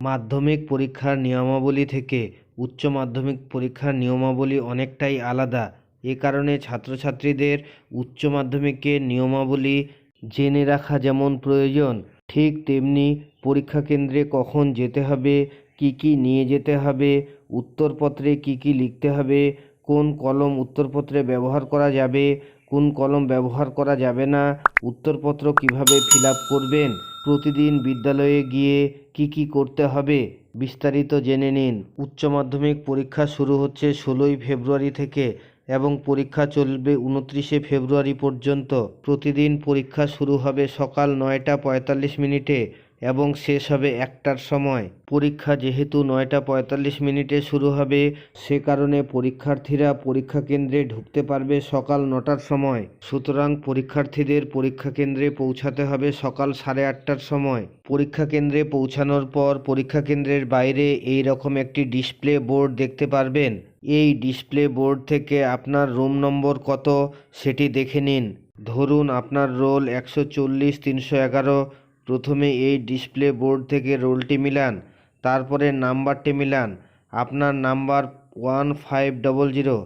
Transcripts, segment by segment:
মাধ্যমিক পরীক্ষার নিয়মাবলী থেকে উচ্চ মাধ্যমিক পরীক্ষার নিয়মাবলী অনেকটাই আলাদা। এ কারণে ছাত্রছাত্রীদের উচ্চ মাধ্যমিকের নিয়মাবলী জেনে রাখা যেমন প্রয়োজন, ঠিক তেমনি পরীক্ষা কেন্দ্রে কখন যেতে হবে, কি কি নিয়ে যেতে হবে, উত্তরপত্রে কি কি লিখতে হবে, কোন কলম উত্তরপত্রে ব্যবহার করা যাবে, কোন কলম ব্যবহার করা যাবে না, উত্তরপত্র কিভাবে ফিল আপ করবেন, প্রতিদিন বিদ্যালয়ে গিয়ে কি কি করতে হবে, বিস্তারিত জেনে নিন। উচ্চ মাধ্যমিক পরীক্ষা শুরু হচ্ছে 16ই ফেব্রুয়ারি থেকে এবং পরীক্ষা চলবে 29শে ফেব্রুয়ারি পর্যন্ত। প্রতিদিন পরীক্ষা শুরু হবে সকাল 9টা 45 মিনিটে এবং শেষ হবে 1টার সময়। পরীক্ষা যেহেতু 9টা 45 মিনিটে শুরু হবে, সে কারণে পরীক্ষার্থীরা পরীক্ষা কেন্দ্রে ঢুকতে পারবে সকাল 9টার সময়। সুতরাং পরীক্ষার্থীদের পরীক্ষা কেন্দ্রে পৌঁছাতে হবে সকাল 8:30টার সময়। পরীক্ষা কেন্দ্রে পৌঁছানোর পর পরীক্ষা কেন্দ্রের বাইরে এই রকম একটি ডিসপ্লে বোর্ড দেখতে পারবেন। এই ডিসপ্লে বোর্ড থেকে আপনার রুম নম্বর কত সেটি দেখে নিন। ধরুন আপনার রোল 140-311। প্রথমে এই ডিসপ্লে বোর্ড থেকে রোলটি মিলান, তারপরে নাম্বারটি মিলান। আপনার নাম্বার 1500।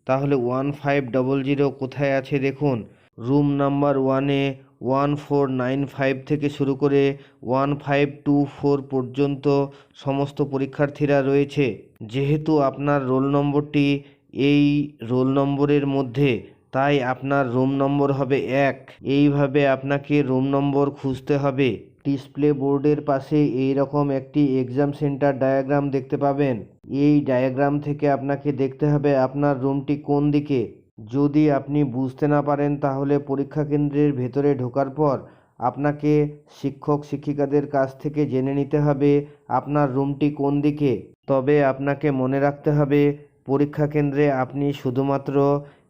তাহলে 1500 কোথায় আছে দেখুন। রুম নাম্বার 1-এ 1495 থেকে শুরু করে 1524 পর্যন্ত সমস্ত পরীক্ষার্থীরা রয়েছে। যেহেতু আপনার রোল নম্বরটি এই রোল নম্বরের মধ্যে, তাই আপনার রুম নম্বর হবে 1। এইভাবে আপনাকে রুম নম্বর খুঁজতে হবে। ডিসপ্লে বোর্ডের পাশে এই রকম একটি এক্সাম সেন্টার ডায়াগ্রাম দেখতে পাবেন। এই ডায়াগ্রাম থেকে আপনাকে দেখতে হবে আপনার রুমটি কোন দিকে। যদি আপনি বুঝতে না পারেন তাহলে পরীক্ষা কেন্দ্রের ভেতরে ঢোকার পর আপনাকে শিক্ষক শিক্ষিকাদের কাছ থেকে জেনে নিতে হবে আপনার রুমটি কোন দিকে। তবে আপনাকে মনে রাখতে হবে পরীক্ষা কেন্দ্রে আপনি শুধুমাত্র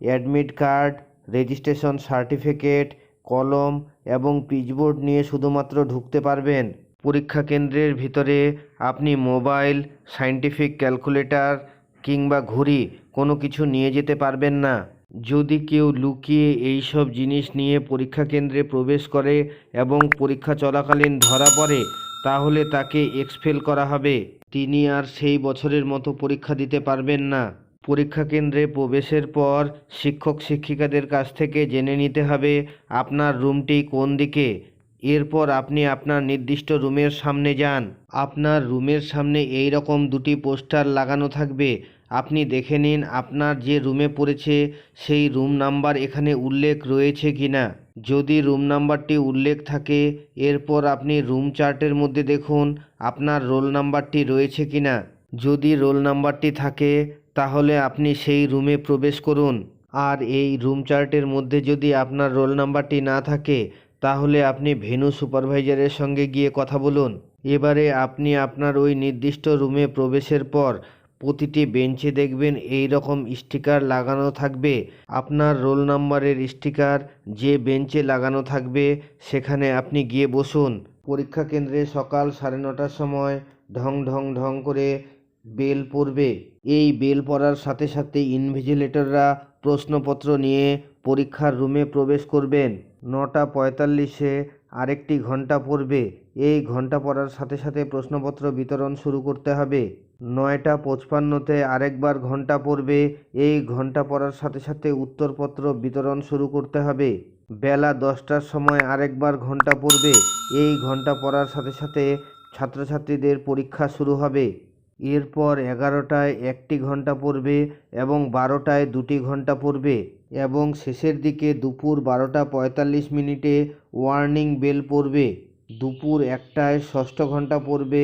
অ্যাডমিট কার্ড, রেজিস্ট্রেশন সার্টিফিকেট, কলম এবং পিচবোর্ড নিয়ে শুধুমাত্র ঢুকতে পারবেন। পরীক্ষা কেন্দ্রের ভিতরে আপনি মোবাইল, সায়েন্টিফিক ক্যালকুলেটর কিংবা ঘড়ি কোনো কিছু নিয়ে যেতে পারবেন না। যদি কেউ লুকিয়ে এই সব জিনিস নিয়ে পরীক্ষা কেন্দ্রে প্রবেশ করে এবং পরীক্ষা চলাকালীন ধরা পড়ে, তাহলে তাকে এক্সপেল করা হবে। তিনি আর সেই বছরের মতো পরীক্ষা দিতে পারবেন না। পরীক্ষা কেন্দ্রে প্রবেশের পর শিক্ষক শিক্ষিকাদের কাছ থেকে জেনে নিতে হবে আপনার রুমটি কোন দিকে। এরপর আপনি আপনার নির্দিষ্ট রুমের সামনে যান। আপনার রুমের সামনে এই রকম দুটি পোস্টার লাগানো থাকবে। আপনি দেখে নিন আপনার যে রুমে পড়েছে সেই রুম নাম্বার এখানে উল্লেখ রয়েছে কিনা। যদি রুম নাম্বারটি উল্লেখ থাকে, এরপর আপনি রুম চার্টের মধ্যে দেখুন আপনার রোল নাম্বারটি রয়েছে কিনা। যদি রোল নাম্বারটি থাকে তাহলে আপনি সেই রুমে প্রবেশ করুন। আর এই রুম চার্টের মধ্যে যদি আপনার রোল নাম্বারটি না থাকে, তাহলে আপনি ভেন্যু সুপারভাইজারের সঙ্গে গিয়ে কথা বলুন। এবারে আপনি আপনার ওই নির্দিষ্ট রুমে প্রবেশের পর প্রতিটি বেঞ্চে দেখবেন এই রকম স্টিকার লাগানো থাকবে। আপনার রোল নাম্বারের স্টিকার যে বেঞ্চে লাগানো থাকবে সেখানে আপনি গিয়ে বসুন। পরীক্ষা কেন্দ্রে সকাল 9:30টার সময় ঢং ঢং ঢং করে বেল পড়বে। এই বেল পড়ার সাথে সাথে ইনভিজিলেটররা প্রশ্নপত্র নিয়ে পরীক্ষার রুমে প্রবেশ করবেন। 9টা 45-এ আরেকটি ঘন্টা পড়বে। এই ঘন্টা পড়ার সাথে সাথে প্রশ্নপত্র বিতরণ শুরু করতে হবে। 9টা 55-তে আরেকবার ঘন্টা পড়বে। এই ঘন্টা পড়ার সাথে সাথে উত্তরপত্র বিতরণ শুরু করতে হবে। বেলা 10টার সময় আরেকবার ঘন্টা পড়বে। এই ঘন্টা পড়ার সাথে সাথে ছাত্রছাত্রীদের পরীক্ষা শুরু হবে। এরপর 11টায় একটি ঘন্টা পড়বে এবং 12টায় দুটি ঘন্টা পড়বে এবং শেষের দিকে দুপুর 12টা 45 মিনিটে ওয়ার্নিং বেল পড়বে। দুপুর 1টায় ষষ্ঠ ঘন্টা পড়বে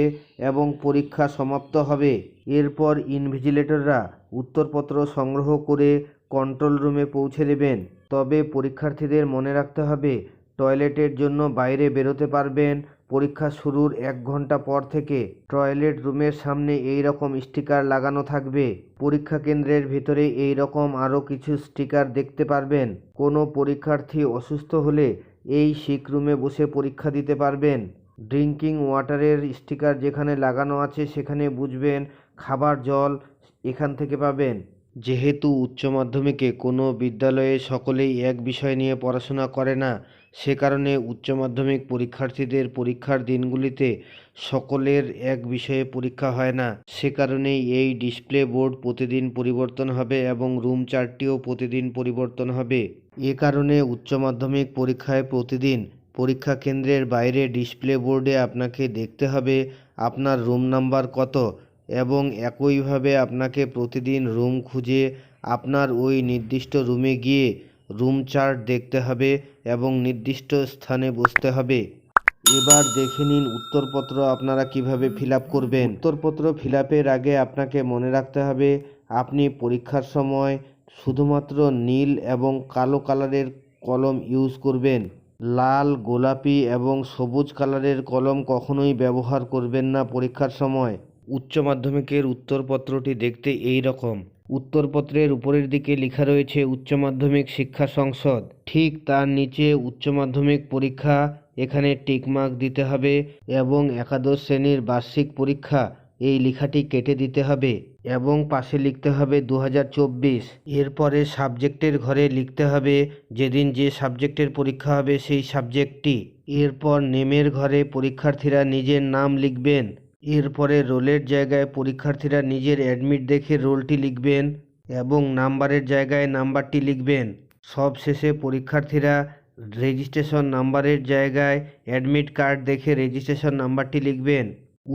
এবং পরীক্ষা সমাপ্ত হবে। এরপর ইনভিজিলেটররা উত্তরপত্র সংগ্রহ করে কন্ট্রোল রুমে পৌঁছে দেবেন। তবে পরীক্ষার্থীদের মনে রাখতে হবে টয়লেটের জন্য বাইরে বেরোতে পারবেন পরীক্ষা শুরুর 1 ঘন্টা পর থেকে। টয়লেট রুমের সামনে এই রকম স্টিকার লাগানো থাকবে। পরীক্ষা কেন্দ্রের ভিতরে এই রকম আরও কিছু স্টিকার দেখতে পারবেন। কোনো পরীক্ষার্থী অসুস্থ হলে এই সিক রুমে বসে পরীক্ষা দিতে পারবেন। ড্রিঙ্কিং ওয়াটারের স্টিকার যেখানে লাগানো আছে সেখানে বুঝবেন খাবার জল এখান থেকে পাবেন। যেহেতু উচ্চ মাধ্যমিকে কোনো বিদ্যালয়ে সকলেই এক বিষয় নিয়ে পড়াশোনা করে না, সে কারণে উচ্চ মাধ্যমিক পরীক্ষার্থীদের পরীক্ষার দিনগুলিতে সকলের এক বিষয়ে পরীক্ষা হয় না। সে কারণেই এই ডিসপ্লে বোর্ড প্রতিদিন পরিবর্তন হবে এবং রুম চার্টটিও প্রতিদিন পরিবর্তন হবে। এ কারণে উচ্চ মাধ্যমিক পরীক্ষায় প্রতিদিন পরীক্ষা কেন্দ্রের বাইরে ডিসপ্লে বোর্ডে আপনাকে দেখতে হবে আপনার রুম নাম্বার কত, এবং একইভাবে আপনাকে প্রতিদিন রুম খুঁজে আপনার ওই নির্দিষ্ট রুমে গিয়ে রুম চার্ট দেখতে হবে এবং নির্দিষ্ট স্থানে বসতে হবে। এবার দেখে নিন উত্তরপত্র আপনারা কিভাবে ফিল আপ করবেন। উত্তরপত্র ফিল আপের আগে আপনাকে মনে রাখতে হবে আপনি পরীক্ষার সময় শুধুমাত্র নীল এবং কালো কালারের কলম ইউজ করবেন। লাল, গোলাপি এবং সবুজ কালারের কলম কখনোই ব্যবহার করবেন না পরীক্ষার সময়। উচ্চ মাধ্যমিকের উত্তরপত্রটি দেখতে এই রকম। উত্তরপত্রের উপরের দিকে লেখা রয়েছে উচ্চ মাধ্যমিক শিক্ষা সংসদ, ঠিক তার নিচে উচ্চ মাধ্যমিক পরীক্ষা, এখানে টিকমার্ক দিতে হবে এবং একাদশ শ্রেণীর বার্ষিক পরীক্ষা এই লেখাটি কেটে দিতে হবে এবং পাশে লিখতে হবে 2024। এরপরে সাবজেক্টের ঘরে লিখতে হবে যেদিন যে সাবজেক্টের পরীক্ষা হবে সেই সাবজেক্টটি। এরপর নেমের ঘরে পরীক্ষার্থীরা নিজের নাম লিখবেন। এরপরে রোলের জায়গায় পরীক্ষার্থীরা নিজের অ্যাডমিট দেখে রোলটি লিখবেন এবং নাম্বারের জায়গায় নাম্বারটি লিখবেন। সব শেষে পরীক্ষার্থীরা রেজিস্ট্রেশন নাম্বারের জায়গায় অ্যাডমিট কার্ড দেখে রেজিস্ট্রেশন নাম্বারটি লিখবেন।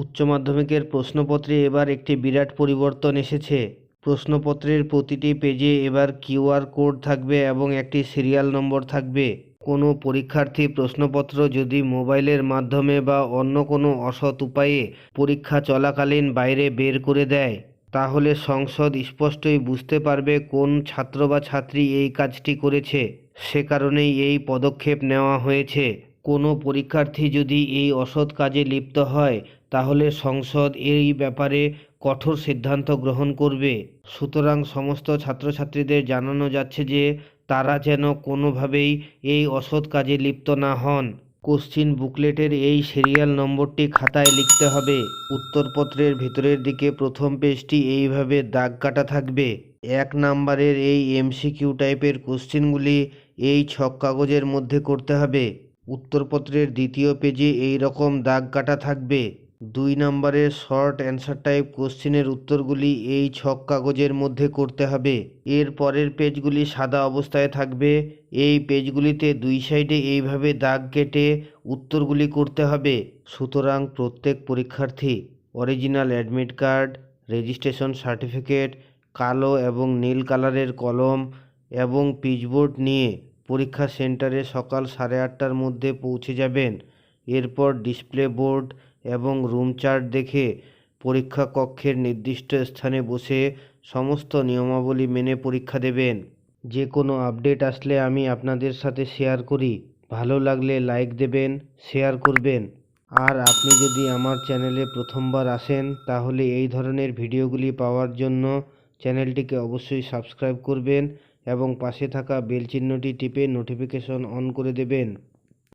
উচ্চ মাধ্যমিকের প্রশ্নপত্রে এবার একটি বিরাট পরিবর্তন এসেছে। প্রশ্নপত্রের প্রতিটি পেজে এবার কিউআর কোড থাকবে এবং একটি সিরিয়াল নম্বর থাকবে। কোনো পরীক্ষার্থী প্রশ্নপত্র যদি মোবাইলের মাধ্যমে বা অন্য কোনো অসৎ উপায়ে পরীক্ষা চলাকালীন বাইরে বের করে দেয়, তাহলে সংসদ স্পষ্টই বুঝতে পারবে কোন ছাত্র বা ছাত্রী এই কাজটি করেছে। সে কারণেই এই পদক্ষেপ নেওয়া হয়েছে। কোনো পরীক্ষার্থী যদি এই অসৎ কাজে লিপ্ত হয় তাহলে সংসদ এই ব্যাপারে কঠোর সিদ্ধান্ত গ্রহণ করবে। সুতরাং সমস্ত ছাত্রছাত্রীদের জানানো যাচ্ছে যে তারা যেন কোনোভাবেই এই অসৎ কাজে লিপ্ত না হন। কোশ্চিন বুকলেটের এই সিরিয়াল নম্বরটি খাতায় লিখতে হবে। উত্তরপত্রের ভিতরের দিকে প্রথম পেজটি এইভাবে দাগ কাটা থাকবে। 1 নাম্বারের এই এমসিকিউ টাইপের কোশ্চিনগুলি এই ছক কাগজের মধ্যে করতে হবে। উত্তরপত্রের দ্বিতীয় পেজে এই রকম দাগ কাটা থাকবে। 2 নাম্বারের শর্ট অ্যান্সার টাইপ কোশ্চিনের উত্তরগুলি এই ছক কাগজের মধ্যে করতে হবে। এর পরের পেজগুলি সাদা অবস্থায় থাকবে। এই পেজগুলিতে 2 সাইডে এইভাবে দাগ কেটে উত্তরগুলি করতে হবে। সুতরাং প্রত্যেক পরীক্ষার্থী original admit card, registration certificate, কালো এবং নীল কালারের কলম এবং পিচবোর্ড নিয়ে পরীক্ষা সেন্টারে সকাল 8:30টার মধ্যে পৌঁছে যাবেন। এরপর ডিসপ্লে বোর্ড এবং রুম চার্ট দেখে পরীক্ষা কক্ষের নির্দিষ্ট স্থানে বসে সমস্ত নিয়মাবলী মেনে পরীক্ষা দেবেন। যে কোনো আপডেট আসলে আমি আপনাদের সাথে শেয়ার করি। ভালো লাগলে লাইক দেবেন, শেয়ার করবেন। আর আপনি যদি আমার চ্যানেলে প্রথমবার আসেন তাহলে এই ধরনের ভিডিওগুলি পাওয়ার জন্য চ্যানেলটিকে অবশ্যই সাবস্ক্রাইব করবেন এবং পাশে থাকা বেল চিহ্নটি টিপে নোটিফিকেশন অন করে দেবেন।